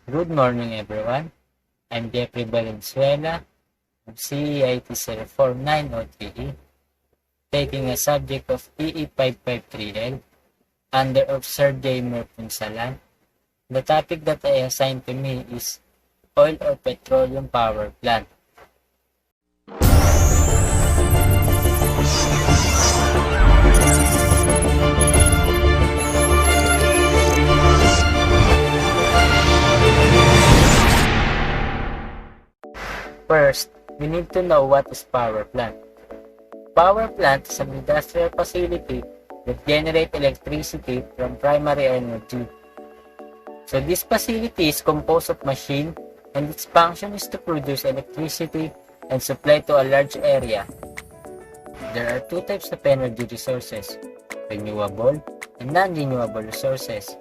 Good morning, everyone. I'm Jeffrey Valenzuela of CEIT 04903E, taking a subject of EE553L under of Sir J. Murpunsalan. The topic that I assigned to me is oil or petroleum power plant. First, we need to know what is power plant. Power plant is an industrial facility that generates electricity from primary energy. So this facility is composed of machine and its function is to produce electricity and supply to a large area. There are two types of energy resources, renewable and non-renewable resources.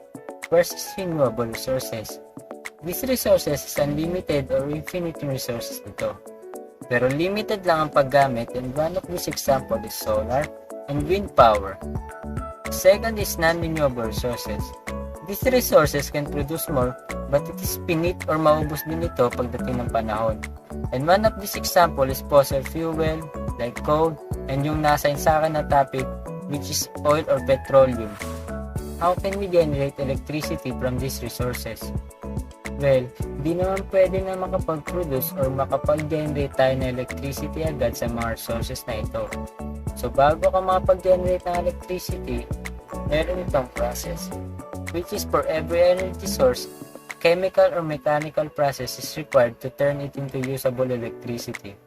First is renewable resources. These resources is unlimited or infinite resources nito. Pero limited lang ang paggamit, and one of these example is solar and wind power. Second is non-renewable resources. These resources can produce more, but it is finite or maubos din ito pagdating ng panahon. And one of these example is fossil fuel, like coal, and yung nasa sa akin na topic, which is oil or petroleum. How can we generate electricity from these resources? Well, di naman pwede na makapag-produce or makapag-generate tayo ng electricity agad sa mga resources na ito. So bago ka makapag-generate ng electricity, meron itong process, which is for every energy source, chemical or mechanical process is required to turn it into usable electricity.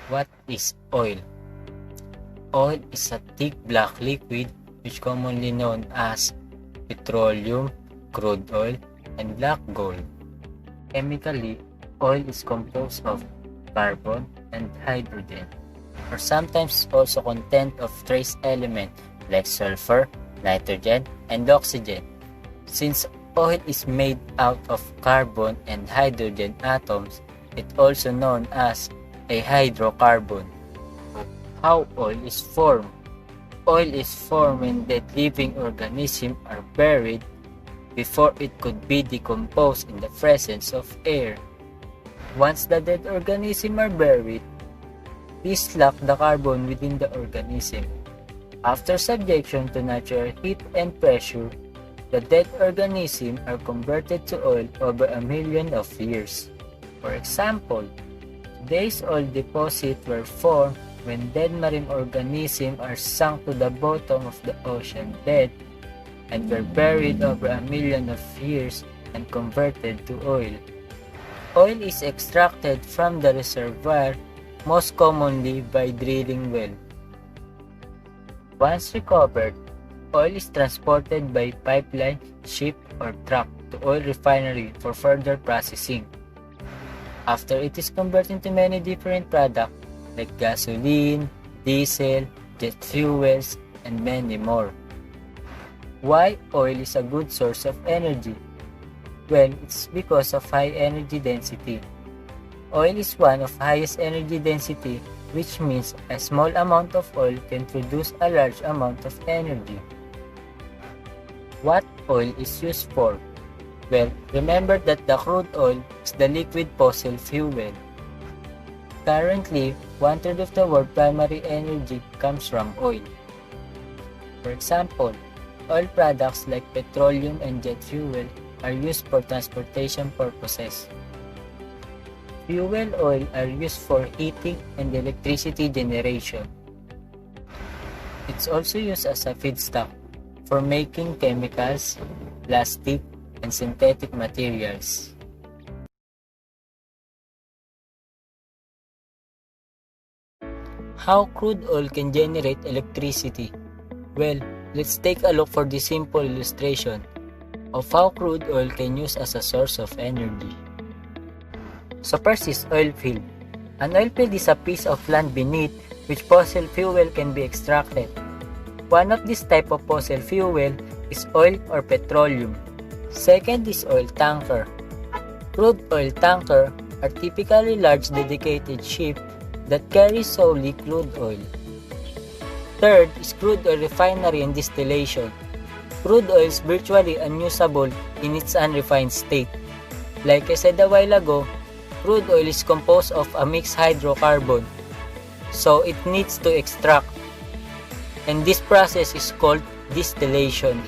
What is oil? Oil is a thick black liquid which commonly known as petroleum, crude oil, and black gold. Chemically, oil is composed of carbon and hydrogen, or sometimes also content of trace element like sulfur, nitrogen, and oxygen. Since oil is made out of carbon and hydrogen atoms, it also known as a hydrocarbon. How oil is formed? Oil is formed when dead living organisms are buried before it could be decomposed in the presence of air. Once the dead organisms are buried, these lock the carbon within the organism. After subjection to natural heat and pressure, the dead organisms are converted to oil over a million of years. For example, today's oil deposits were formed when dead marine organisms are sunk to the bottom of the ocean bed and were buried over a million of years and converted to oil. Oil is extracted from the reservoir most commonly by drilling well. Once recovered, oil is transported by pipeline, ship, or truck to oil refinery for further processing. After it is converted into many different products like gasoline, diesel, jet fuels, and many more. Why oil is a good source of energy? Well, it's because of high energy density. Oil is one of highest energy density, which means a small amount of oil can produce a large amount of energy. What oil is used for? Well, remember that the crude oil is the liquid fossil fuel. Currently, 1/3 of the world's primary energy comes from oil. For example, oil products like petroleum and jet fuel are used for transportation purposes. Fuel oil are used for heating and electricity generation. It's also used as a feedstock for making chemicals, plastic, and synthetic materials. How crude oil can generate electricity? Well, let's take a look for this simple illustration of how crude oil can use as a source of energy. So first is oil field. An oil field is a piece of land beneath which fossil fuel can be extracted. One of this type of fossil fuel is oil or petroleum. Second is oil tanker. Crude oil tanker are typically large dedicated ships that carry solely crude oil. Third is crude oil refinery and distillation. Crude oil is virtually unusable in its unrefined state. Like I said a while ago, crude oil is composed of a mixed hydrocarbon, so it needs to extract. And this process is called distillation.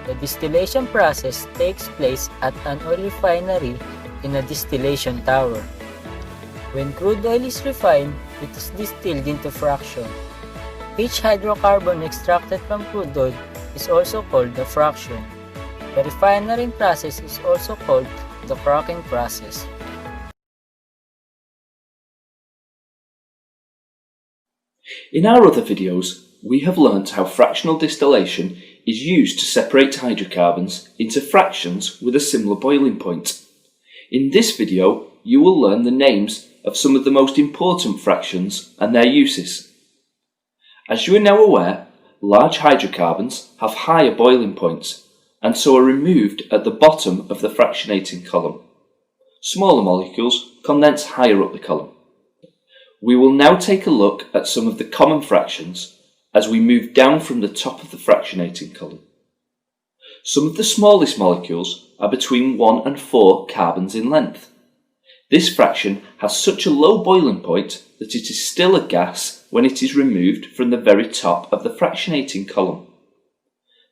The distillation process takes place at an oil refinery in a distillation tower. When crude oil is refined, it is distilled into fraction. Each hydrocarbon extracted from crude oil is also called the fraction. The refinery process is also called the cracking process. In our other videos, we have learnt how fractional distillation is used to separate hydrocarbons into fractions with a similar boiling point. In this video, you will learn the names of some of the most important fractions and their uses. As you are now aware, large hydrocarbons have higher boiling points and so are removed at the bottom of the fractionating column. Smaller molecules condense higher up the column. We will now take a look at some of the common fractions as we move down from the top of the fractionating column. Some of the smallest molecules are between 1 and 4 carbons in length. This fraction has such a low boiling point that it is still a gas when it is removed from the very top of the fractionating column.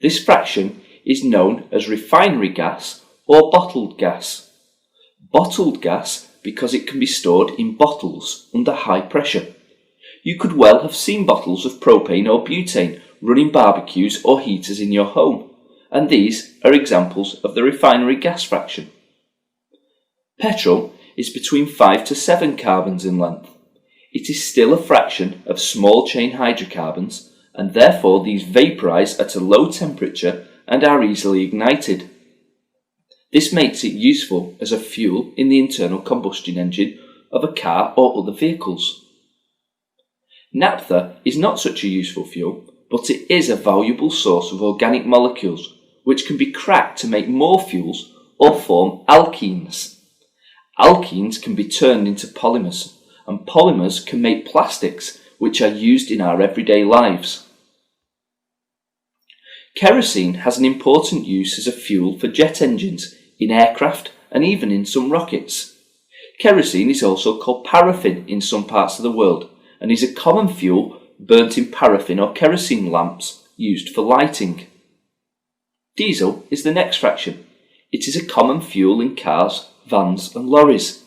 This fraction is known as refinery gas or bottled gas. Bottled gas because it can be stored in bottles under high pressure. You could well have seen bottles of propane or butane running barbecues or heaters in your home, and these are examples of the refinery gas fraction. Petrol is between 5 to 7 carbons in length. It is still a fraction of small chain hydrocarbons, and therefore these vaporise at a low temperature and are easily ignited. This makes it useful as a fuel in the internal combustion engine of a car or other vehicles. Naphtha is not such a useful fuel, but it is a valuable source of organic molecules which can be cracked to make more fuels or form alkenes. Alkenes can be turned into polymers, and polymers can make plastics which are used in our everyday lives. Kerosene has an important use as a fuel for jet engines, in aircraft and even in some rockets. Kerosene is also called paraffin in some parts of the world and is a common fuel burnt in paraffin or kerosene lamps used for lighting. Diesel is the next fraction. It is a common fuel in cars, vans and lorries.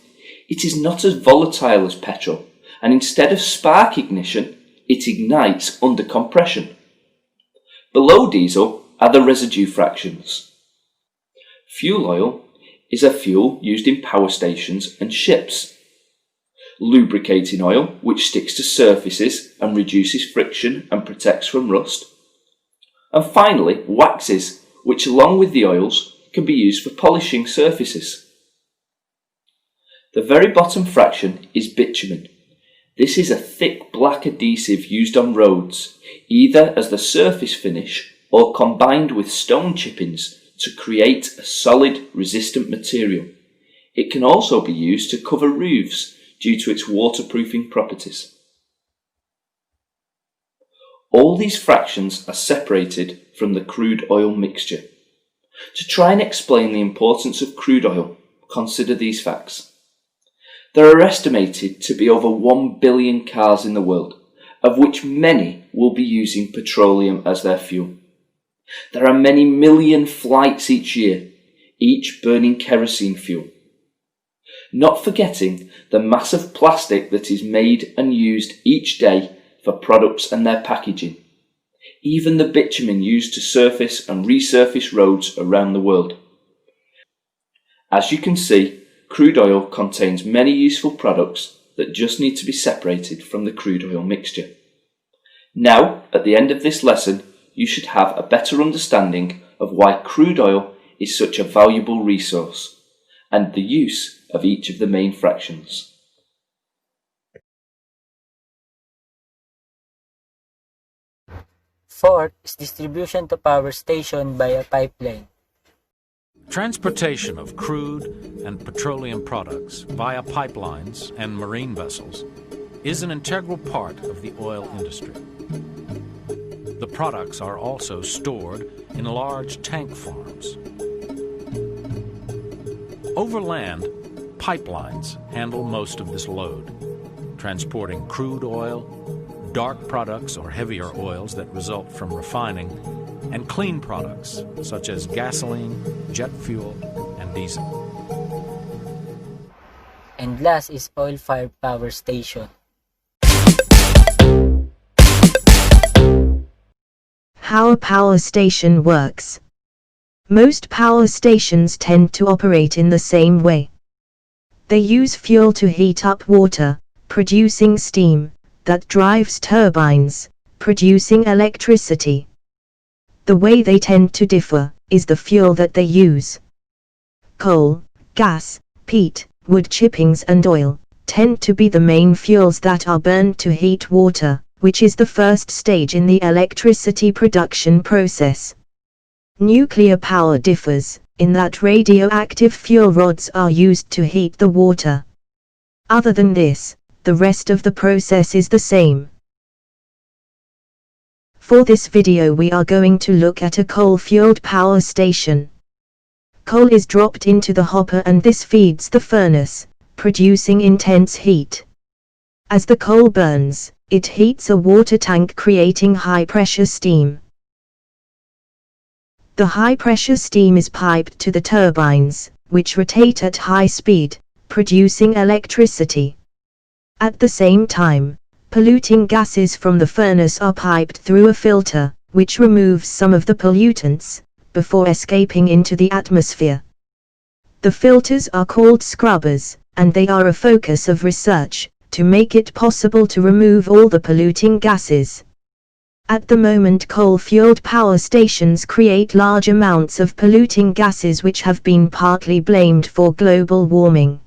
It is not as volatile as petrol, and instead of spark ignition, it ignites under compression. Below diesel are the residue fractions. Fuel oil is a fuel used in power stations and ships. Lubricating oil, which sticks to surfaces and reduces friction and protects from rust. And finally, waxes, which along with the oils can be used for polishing surfaces. The very bottom fraction is bitumen. This is a thick black adhesive used on roads, either as the surface finish or combined with stone chippings to create a solid, resistant material. It can also be used to cover roofs due to its waterproofing properties. All these fractions are separated from the crude oil mixture. To try and explain the importance of crude oil, consider these facts. There are estimated to be over 1 billion cars in the world, of which many will be using petroleum as their fuel. There are many million flights each year, each burning kerosene fuel. Not forgetting the massive plastic that is made and used each day for products and their packaging. Even the bitumen used to surface and resurface roads around the world. As you can see, crude oil contains many useful products that just need to be separated from the crude oil mixture. Now, at the end of this lesson, you should have a better understanding of why crude oil is such a valuable resource and the use of each of the main fractions. Fourth is distribution to power station by a pipeline. Transportation of crude and petroleum products via pipelines and marine vessels is an integral part of the oil industry. The products are also stored in large tank farms. Over land, pipelines handle most of this load, transporting crude oil, dark products or heavier oils that result from refining, and clean products such as gasoline, jet fuel, and diesel. And last is oil-fired power station. How a power station works. Most power stations tend to operate in the same way. They use fuel to heat up water, producing steam, that drives turbines, producing electricity. The way they tend to differ is the fuel that they use. Coal, gas, peat, wood chippings and oil tend to be the main fuels that are burned to heat water, which is the first stage in the electricity production process. Nuclear power differs, in that radioactive fuel rods are used to heat the water. Other than this, the rest of the process is the same. For this video we are going to look at a coal-fueled power station. Coal is dropped into the hopper and this feeds the furnace, producing intense heat. As the coal burns, it heats a water tank creating high-pressure steam. The high-pressure steam is piped to the turbines, which rotate at high speed, producing electricity. At the same time, polluting gases from the furnace are piped through a filter, which removes some of the pollutants, before escaping into the atmosphere. The filters are called scrubbers, and they are a focus of research, to make it possible to remove all the polluting gases. At the moment coal-fueled power stations create large amounts of polluting gases which have been partly blamed for global warming.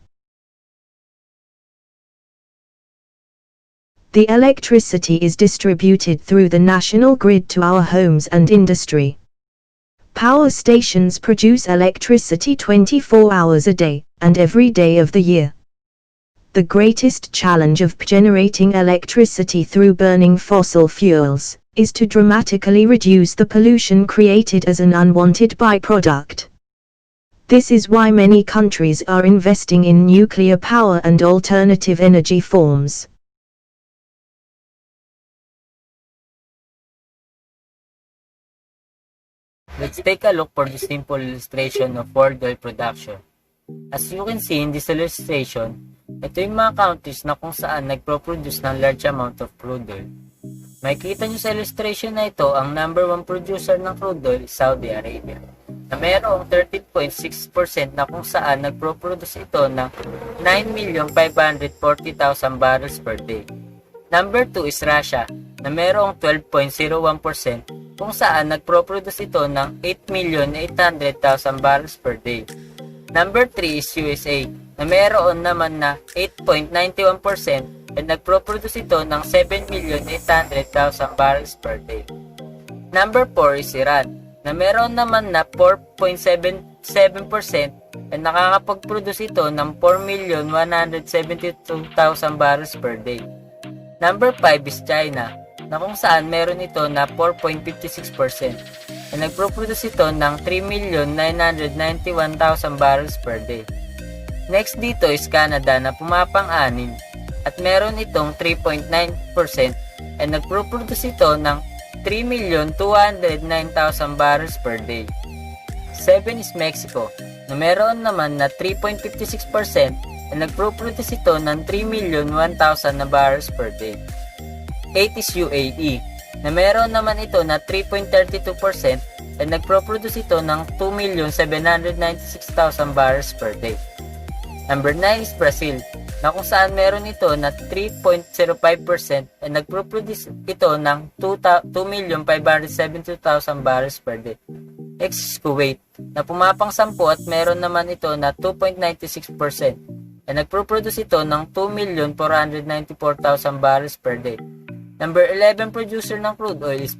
The electricity is distributed through the national grid to our homes and industry. Power stations produce electricity 24 hours a day, and every day of the year. The greatest challenge of generating electricity through burning fossil fuels is to dramatically reduce the pollution created as an unwanted byproduct. This is why many countries are investing in nuclear power and alternative energy forms. Let's take a look for the simple illustration of world oil production. As you can see in this illustration, ito yung mga countries na kung saan nagpo-produce ng large amount of crude oil. Makikita nyo sa illustration na ito, ang number 1 producer ng crude oil is Saudi Arabia, na mayroong 13.6% na kung saan nagpo-produce ito ng 9,540,000 barrels per day. Number 2 is Russia, na mayroong 12.01% kung saan nagpo-produce ito ng 8,800,000 barrels per day. Number 3 is USA, na mayroon naman na 8.91% at nagpo-produce ito ng 7,800,000 barrels per day. Number 4 is Iran, na mayroon naman na 4.77% at nakakapag-produce ito ng 4,172,000 barrels per day. Number 5 is China, na kung saan meron ito na 4.56% at nagpo-produce ito ng 3,991,000 barrels per day. Next dito is Canada na pumapang-anim at meron itong 3.9% at nagpo-produce ito ng 3,209,000 barrels per day. 7 is Mexico na meron naman na 3.56% at nagpo-produce ito ng 3,001,000 na barrels per day. 8 is UAE na meron naman ito na 3.32% at nagpo-produce ito ng 2,796,000 barrels per day. Number 9 is Brazil, na kung saan meron ito na 3.05% at nagpo-produce ito ng 2,572,000 barrels per day. Next is Kuwait, na pumapang 10 at meron naman ito na 2.96% at nagpo-produce ito ng 2,494,000 barrels per day. Number 11 producer ng crude oil is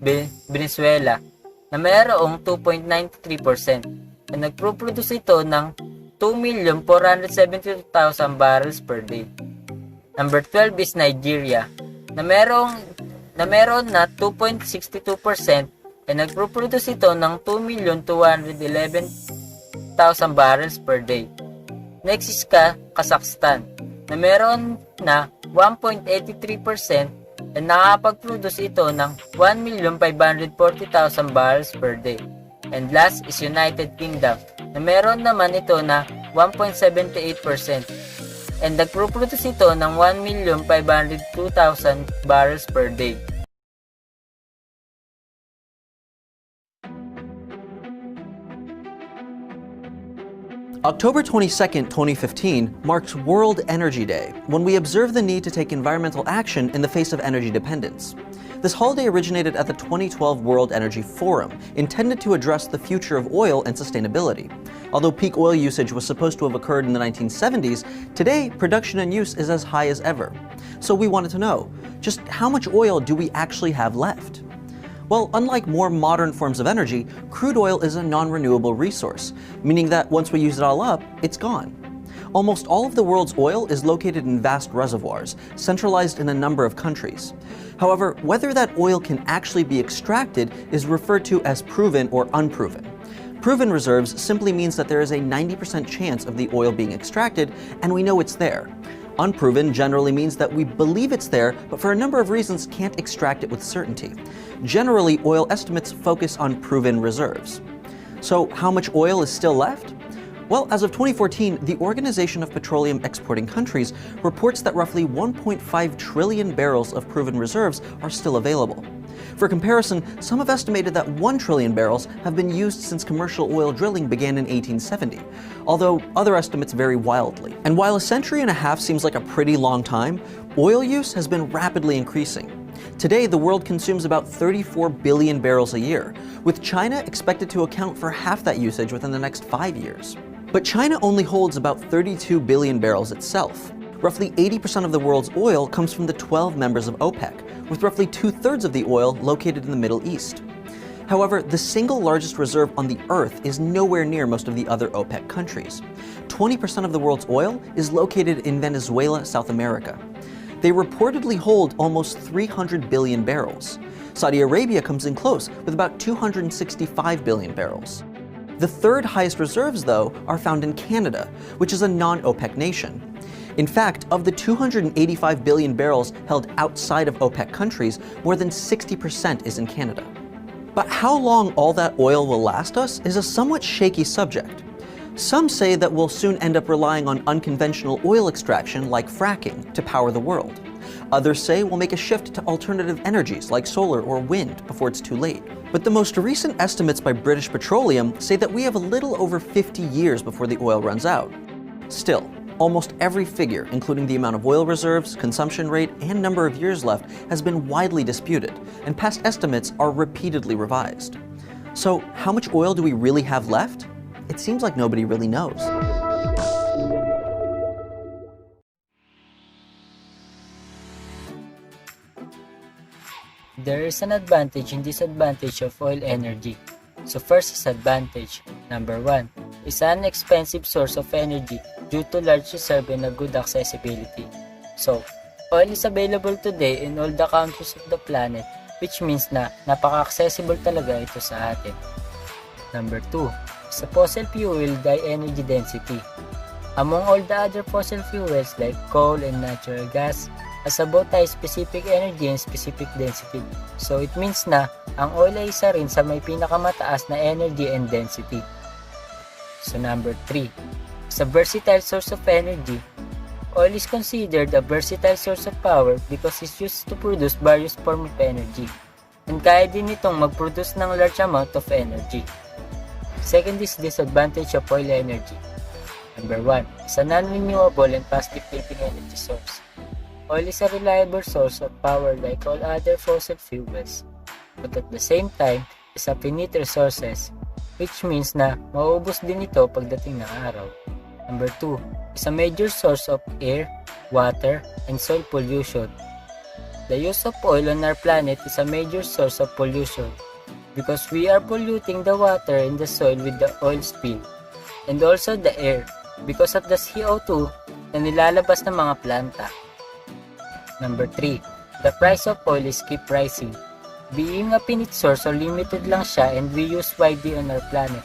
Venezuela, na mayroong 2.93% at nagpo-produce ito ng 2,472,000 barrels per day. Number 12 is Nigeria, na mayroong na meron na 2.62% ay nagproproduce ito ng 2,211,000 barrels per day. Next is Kazakhstan na meron na 1.83% at nakapag-produce ito ng 1,540,000 barrels per day. And last is United Kingdom na meron naman ito na 1.78% and nagproproduce ito ng 1,502,000 barrels per day. October 22, 2015 marks World Energy Day, when we observe the need to take environmental action in the face of energy dependence. This holiday originated at the 2012 World Energy Forum, intended to address the future of oil and sustainability. Although peak oil usage was supposed to have occurred in the 1970s, today production and use is as high as ever. So we wanted to know, just how much oil do we actually have left? Well, unlike more modern forms of energy, crude oil is a non-renewable resource, meaning that once we use it all up, it's gone. Almost all of the world's oil is located in vast reservoirs, centralized in a number of countries. However, whether that oil can actually be extracted is referred to as proven or unproven. Proven reserves simply means that there is a 90% chance of the oil being extracted, and we know it's there. Unproven generally means that we believe it's there, but for a number of reasons can't extract it with certainty. Generally, oil estimates focus on proven reserves. So how much oil is still left? Well, as of 2014, the Organization of Petroleum Exporting Countries reports that roughly 1.5 trillion barrels of proven reserves are still available. For comparison, some have estimated that 1 trillion barrels have been used since commercial oil drilling began in 1870, although other estimates vary wildly. And while a century and a half seems like a pretty long time, oil use has been rapidly increasing. Today, the world consumes about 34 billion barrels a year, with China expected to account for half that usage within the next 5 years. But China only holds about 32 billion barrels itself. Roughly 80% of the world's oil comes from the 12 members of OPEC, with roughly 2/3 of the oil located in the Middle East. However, the single largest reserve on the Earth is nowhere near most of the other OPEC countries. 20% of the world's oil is located in Venezuela, South America. They reportedly hold almost 300 billion barrels. Saudi Arabia comes in close with about 265 billion barrels. The third highest reserves, though, are found in Canada, which is a non-OPEC nation. In fact, of the 285 billion barrels held outside of OPEC countries, more than 60% is in Canada. But how long all that oil will last us is a somewhat shaky subject. Some say that we'll soon end up relying on unconventional oil extraction like fracking to power the world. Others say we'll make a shift to alternative energies like solar or wind before it's too late. But the most recent estimates by British Petroleum say that we have a little over 50 years before the oil runs out. Still, almost every figure, including the amount of oil reserves, consumption rate, and number of years left, has been widely disputed, and past estimates are repeatedly revised. So, how much oil do we really have left? It seems like nobody really knows. There is an advantage and disadvantage of oil energy. So first is advantage. Number 1 is an expensive source of energy due to large reserve and a good accessibility. So, oil is available today in all the countries of the planet, which means na napaka-accessible talaga ito sa atin. Number 2 is a fossil fuel with high energy density. Among all the other fossil fuels like coal and natural gas, has about high specific energy and specific density. So it means na ang oil ay isa rin sa may pinakamataas na energy and density. So number 3 is a versatile source of energy. Oil is considered a versatile source of power because it's used to produce various forms of energy. And kaya din itong mag-produce ng large amount of energy. Second is disadvantage of oil energy. Number 1 is a non-renewable and fast depleting energy source. Oil is a reliable source of power like all other fossil fuels, but at the same time, is a finite resources, which means na mauubos din ito pagdating ng araw. Number 2 is a major source of air, water, and soil pollution. The use of oil on our planet is a major source of pollution because we are polluting the water and the soil with the oil spill, and also the air because of the CO2 na nilalabas ng mga planta. Number 3 The price of oil is keep rising. Being a finite source, so limited lang siya and we use widely on our planet.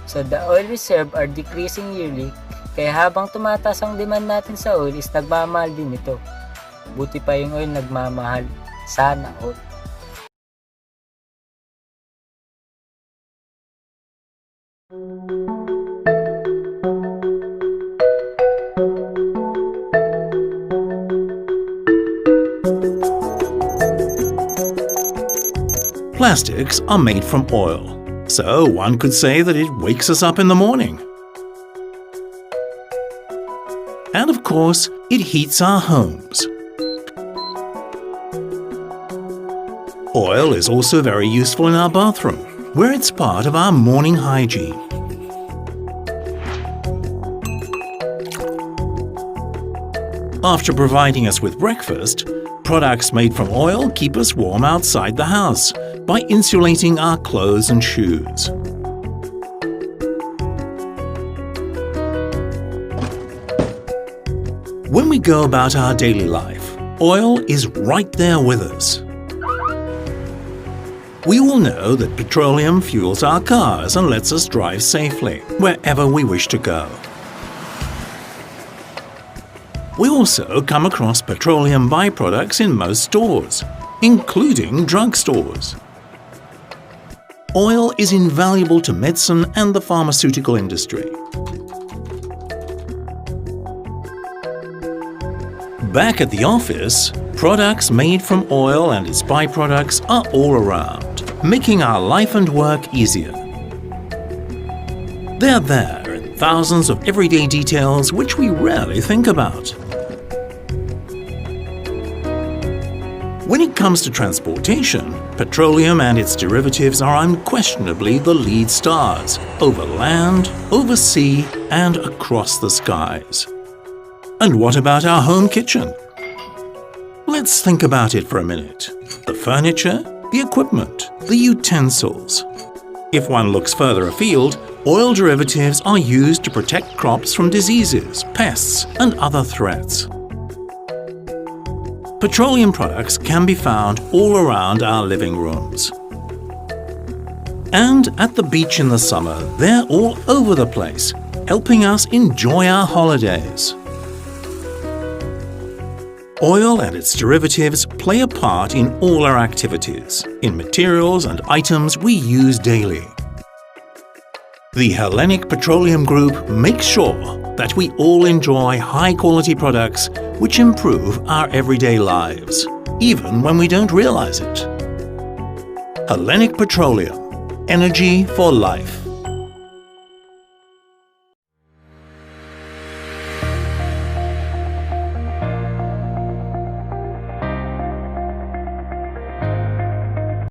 So the oil reserve are decreasing yearly, kaya habang tumataas ang demand natin sa oil is nagmamahal din ito. Buti pa yung oil nagmamahal. Sana all. Plastics are made from oil, so one could say that it wakes us up in the morning. And of course, it heats our homes. Oil is also very useful in our bathroom, where it's part of our morning hygiene. After providing us with breakfast, products made from oil keep us warm outside the house by insulating our clothes and shoes. When we go about our daily life, oil is right there with us. We all know that petroleum fuels our cars and lets us drive safely wherever we wish to go. We also come across petroleum byproducts in most stores, including drugstores. Oil is invaluable to medicine and the pharmaceutical industry. Back at the office, products made from oil and its byproducts are all around, making our life and work easier. They're there in thousands of everyday details which we rarely think about. When it comes to transportation, petroleum and its derivatives are unquestionably the lead stars, over land, over sea, and across the skies. And what about our home kitchen? Let's think about it for a minute. The furniture, the equipment, the utensils. If one looks further afield, oil derivatives are used to protect crops from diseases, pests, and other threats. Petroleum products can be found all around our living rooms. And at the beach in the summer, they're all over the place, helping us enjoy our holidays. Oil and its derivatives play a part in all our activities, in materials and items we use daily. The Hellenic Petroleum Group makes sure that we all enjoy high-quality products which improve our everyday lives, even when we don't realize it. Hellenic Petroleum, energy for life.